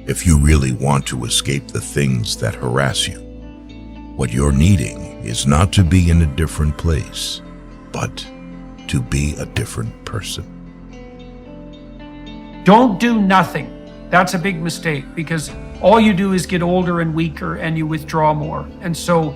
If you really want to escape the things that harass you, what you're needing is not to be in a different place, but to be a different person. Don't do nothing. That's a big mistake, because all you do is get older and weaker and you withdraw more. And so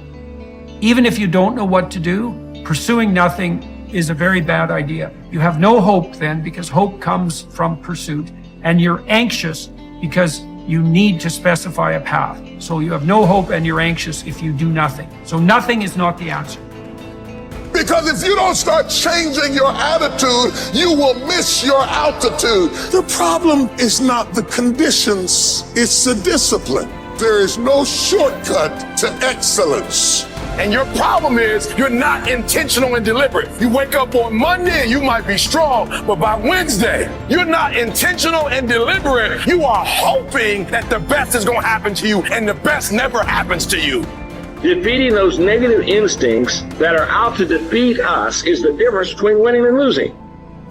even if you don't know what to do, pursuing nothing is a very bad idea. You have no hope then, because hope comes from pursuit, and you're anxious because you need to specify a path. So you have no hope and you're anxious if you do nothing. So nothing is not the answer. Because if you don't start changing your attitude, you will miss your altitude. The problem is not the conditions, it's the discipline. There is no shortcut to excellence. And your problem is you're not intentional and deliberate. You wake up on Monday and you might be strong, but by Wednesday, you're not intentional and deliberate. You are hoping that the best is going to happen to you, and the best never happens to you. Defeating those negative instincts that are out to defeat us is the difference between winning and losing.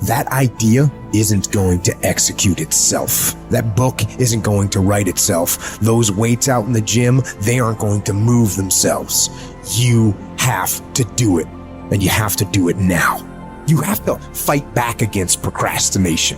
That idea isn't going to execute itself. That book isn't going to write itself. Those weights out in the gym, they aren't going to move themselves. You have to do it, and you have to do it now. You have to fight back against procrastination.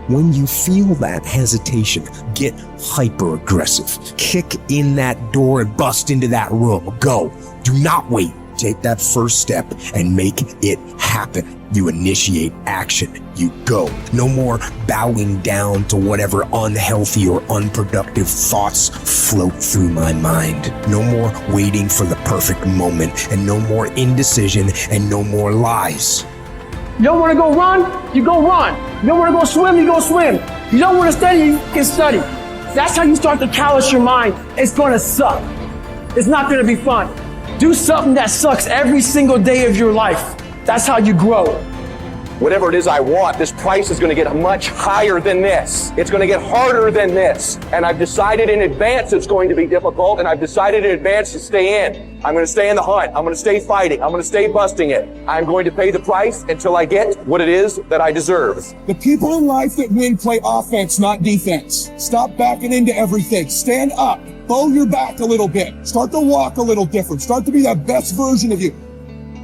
When you feel that hesitation, get hyper-aggressive. Kick in that door and bust into that room. Go. Do not wait. Take that first step and make it happen. You initiate action. You go. No more bowing down to whatever unhealthy or unproductive thoughts float through my mind. No more waiting for the perfect moment, and no more indecision, and no more lies. You don't want to go run, you go run. You don't want to go swim, you go swim. You don't want to study, you can study. That's how you start to callous your mind. It's going to suck. It's not going to be fun. Do something that sucks every single day of your life. That's how you grow. Whatever it is I want, this price is going to get much higher than this. It's going to get harder than this. And I've decided in advance it's going to be difficult, and I've decided in advance to stay in. I'm going to stay in the hunt. I'm going to stay fighting. I'm going to stay busting it. I'm going to pay the price until I get what it is that I deserve. The people in life that win play offense, not defense. Stop backing into everything. Stand up. Bow your back a little bit. Start to walk a little different. Start to be that best version of you.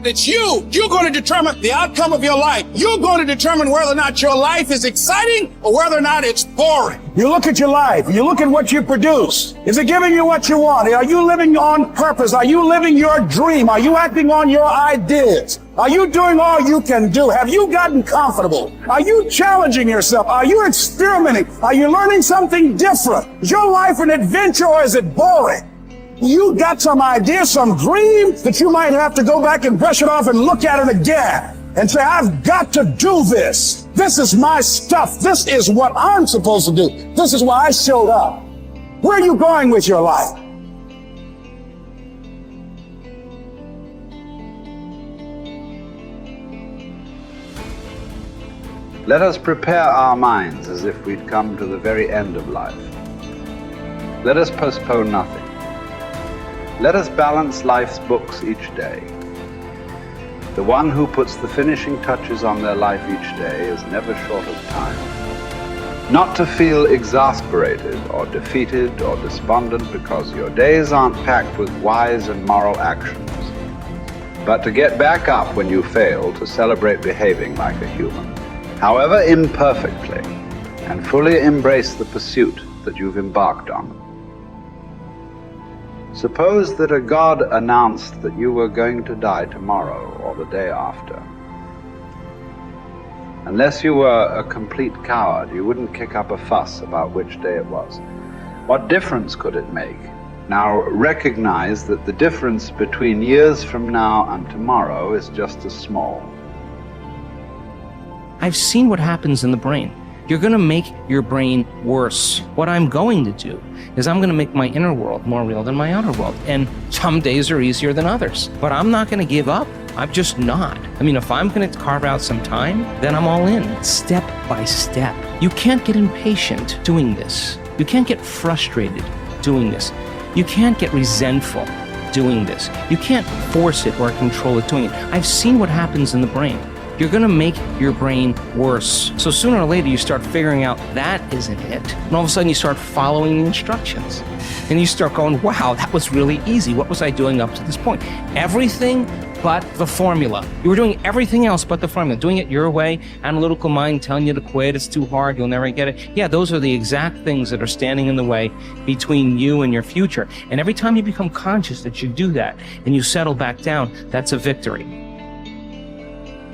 It's you. You're going to determine the outcome of your life. You're going to determine whether or not your life is exciting or whether or not it's boring. You look at your life. You look at what you produce. Is it giving you what you want? Are you living on purpose? Are you living your dream? Are you acting on your ideas? Are you doing all you can do? Have you gotten comfortable? Are you challenging yourself? Are you experimenting? Are you learning something different? Is your life an adventure, or is it boring? You got some idea, some dream that you might have to go back and brush it off and look at it again and say, I've got to do this. This is my stuff. This is what I'm supposed to do. This is why I showed up. Where are you going with your life? Let us prepare our minds as if we'd come to the very end of life. Let us postpone nothing. Let us balance life's books each day. The one who puts the finishing touches on their life each day is never short of time. Not to feel exasperated or defeated or despondent because your days aren't packed with wise and moral actions, but to get back up when you fail, to celebrate behaving like a human, however imperfectly, and fully embrace the pursuit that you've embarked on. Suppose that a God announced that you were going to die tomorrow or the day after. Unless you were a complete coward, you wouldn't kick up a fuss about which day it was. What difference could it make? Now recognize that the difference between years from now and tomorrow is just as small. I've seen what happens in the brain. You're going to make your brain worse. What I'm going to do is I'm going to make my inner world more real than my outer world. And some days are easier than others. But I'm not going to give up. I'm just not. I mean, if I'm going to carve out some time, then I'm all in, step by step. You can't get impatient doing this. You can't get frustrated doing this. You can't get resentful doing this. You can't force it or control it doing it. I've seen what happens in the brain. you're going to make your brain worse. So sooner or later, you start figuring out that isn't it. And all of a sudden, you start following the instructions. And you start going, wow, that was really easy. What was I doing up to this point? Everything but the formula. You were doing everything else but the formula. Doing it your way, analytical mind telling you to quit, it's too hard, you'll never get it. Yeah, those are the exact things that are standing in the way between you and your future. And every time you become conscious that you do that and you settle back down, that's a victory.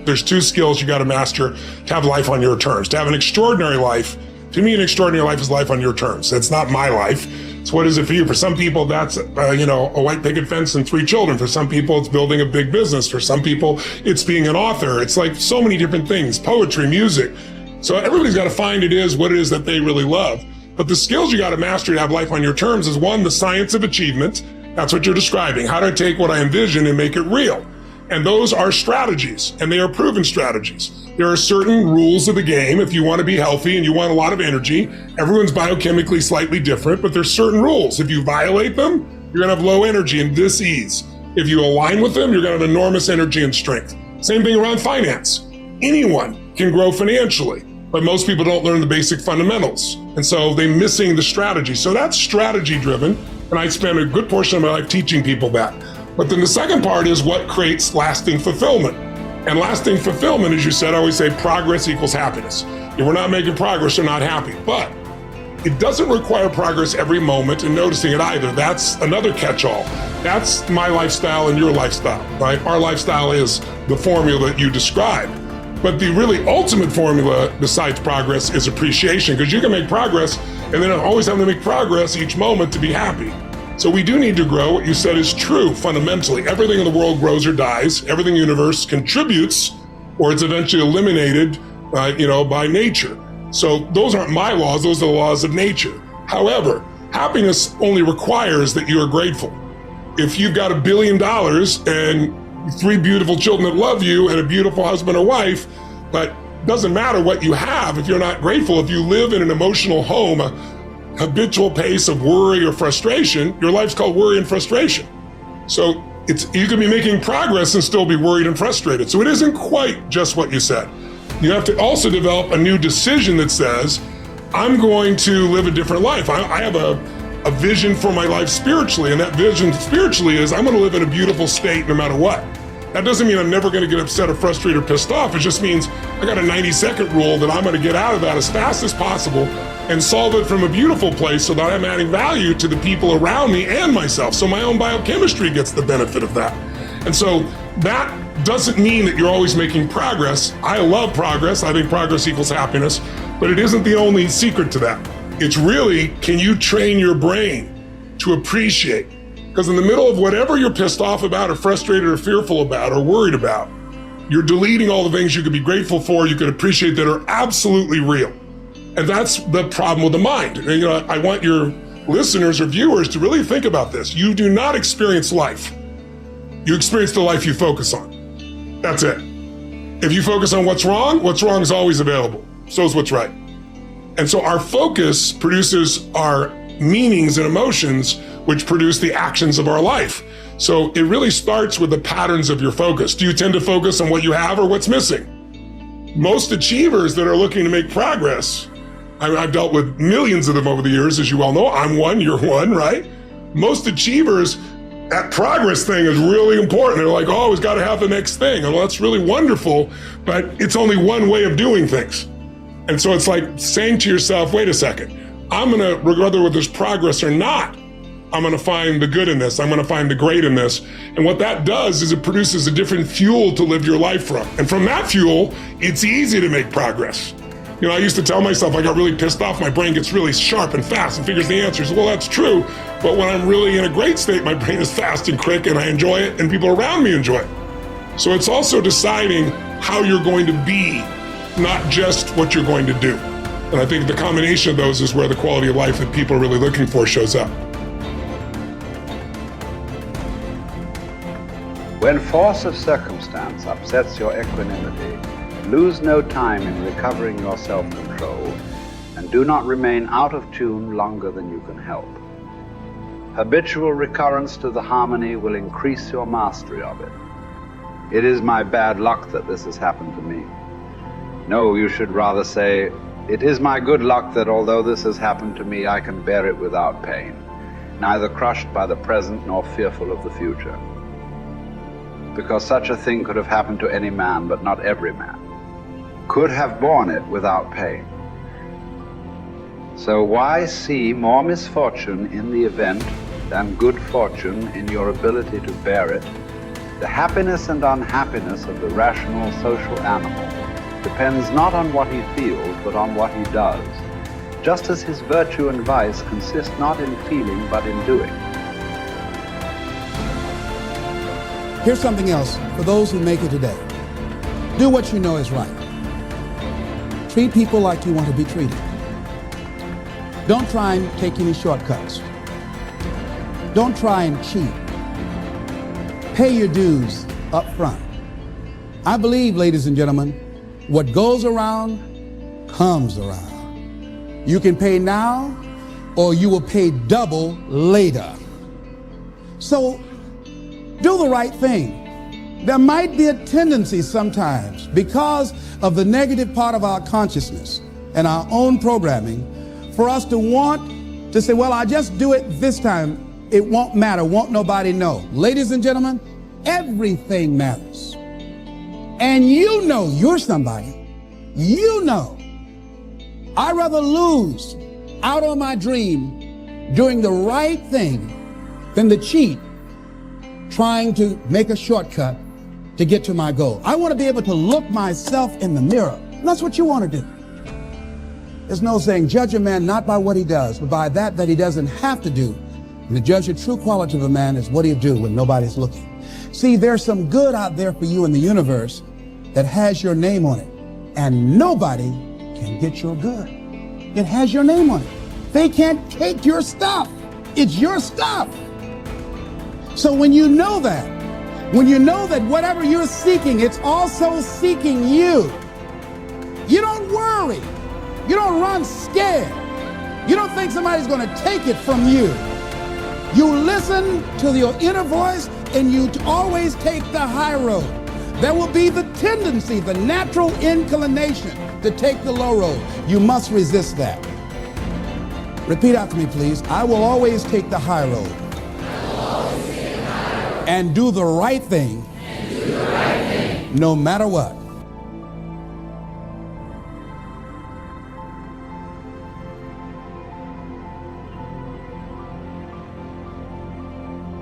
There's two skills you got to master to have life on your terms. To have an extraordinary life, to me, an extraordinary life is life on your terms. That's not my life. So what is it for you? For some people, that's, a white picket fence and 3 children. For some people, it's building a big business. For some people, it's being an author. It's like so many different things, poetry, music. So everybody's got to find what it is that they really love. But the skills you got to master to have life on your terms is, one, the science of achievement. That's what you're describing. How do I take what I envision and make it real? And those are strategies, and they are proven strategies. There are certain rules of the game. If you want to be healthy and you want a lot of energy, everyone's biochemically slightly different, but there's certain rules. If you violate them, you're going to have low energy and dis-ease. If you align with them, you're going to have enormous energy and strength. Same thing around finance. Anyone can grow financially, but most people don't learn the basic fundamentals. And so they're missing the strategy. So that's strategy driven. And I spend a good portion of my life teaching people that. But then the second part is what creates lasting fulfillment. And lasting fulfillment, as you said, I always say progress equals happiness. If we're not making progress, we're not happy. But it doesn't require progress every moment and noticing it either. That's another catch-all. That's my lifestyle and your lifestyle, right? Our lifestyle is the formula that you described. But the really ultimate formula besides progress is appreciation, because you can make progress and then always have to make progress each moment to be happy. So we do need to grow. What you said is true fundamentally. Everything in the world grows or dies. Everything in the universe contributes, or it's eventually eliminated, by nature. So those aren't my laws. Those are the laws of nature. However, happiness only requires that you are grateful. If you've got $1 billion and 3 beautiful children that love you and a beautiful husband or wife, but doesn't matter what you have if you're not grateful. If you live in an emotional home, habitual pace of worry or frustration, your life's called worry and frustration. So you could be making progress and still be worried and frustrated. So it isn't quite just what you said. You have to also develop a new decision that says, I'm going to live a different life. I have a vision for my life spiritually, and that vision spiritually is I'm going to live in a beautiful state no matter what. That doesn't mean I'm never going to get upset or frustrated or pissed off. It just means I got a 90-second rule that I'm going to get out of that as fast as possible and solve it from a beautiful place so that I'm adding value to the people around me and myself. So my own biochemistry gets the benefit of that. And so that doesn't mean that you're always making progress. I love progress. I think progress equals happiness, but it isn't the only secret to that. It's really, can you train your brain to appreciate? Because in the middle of whatever you're pissed off about or frustrated or fearful about or worried about, you're deleting all the things you could be grateful for, you could appreciate that are absolutely real. And that's the problem with the mind. And, I want your listeners or viewers to really think about this. You do not experience life. You experience the life you focus on. That's it. If you focus on what's wrong is always available. So is what's right. And so our focus produces our meanings and emotions, which produce the actions of our life. So it really starts with the patterns of your focus. Do you tend to focus on what you have or what's missing? Most achievers that are looking to make progress, I've dealt with millions of them over the years, as you well know. I'm one, you're one, right? Most achievers, that progress thing is really important. They're like, oh, we've got to have the next thing. And well, that's really wonderful, but it's only one way of doing things. And so it's like saying to yourself, wait a second, I'm going to, whether there's progress or not, I'm going to find the good in this. I'm going to find the great in this. And what that does is it produces a different fuel to live your life from. And from that fuel, it's easy to make progress. I used to tell myself I got really pissed off, my brain gets really sharp and fast and figures the answers. Well, that's true. But when I'm really in a great state, my brain is fast and quick and I enjoy it and people around me enjoy it. So it's also deciding how you're going to be, not just what you're going to do. And I think the combination of those is where the quality of life that people are really looking for shows up. When force of circumstance upsets your equanimity, lose no time in recovering your self-control, and do not remain out of tune longer than you can help. Habitual recurrence to the harmony will increase your mastery of it. It is my bad luck that this has happened to me. No, you should rather say, it is my good luck that although this has happened to me, I can bear it without pain, neither crushed by the present nor fearful of the future. Because such a thing could have happened to any man, but not every man could have borne it without pain. So why see more misfortune in the event than good fortune in your ability to bear it? The happiness and unhappiness of the rational social animal depends not on what he feels, but on what he does, just as his virtue and vice consist not in feeling, but in doing. Here's something else for those who make it today. Do what you know is right. Treat people like you want to be treated. Don't try and take any shortcuts. Don't try and cheat. Pay your dues up front. I believe, ladies and gentlemen, what goes around comes around. You can pay now or you will pay double later. So do the right thing. There might be a tendency sometimes, because of the negative part of our consciousness and our own programming, for us to want to say, well, I'll just do it this time. It won't matter. Won't nobody know. Ladies and gentlemen, everything matters. And you know you're somebody. You know. I'd rather lose out on my dream doing the right thing than to cheat trying to make a shortcut to get to my goal. I want to be able to look myself in the mirror. And that's what you want to do. There's no saying, judge a man not by what he does, but by that he doesn't have to do. And to judge the true quality of a man is what he'll do when nobody's looking. See, there's some good out there for you in the universe that has your name on it. And nobody can get your good. It has your name on it. They can't take your stuff. It's your stuff. So when you know that whatever you're seeking, it's also seeking you. You don't worry. You don't run scared. You don't think somebody's going to take it from you. You listen to your inner voice and you always take the high road. There will be the tendency, the natural inclination to take the low road. You must resist that. Repeat after me, please. I will always take the high road. And do the right thing, no matter what.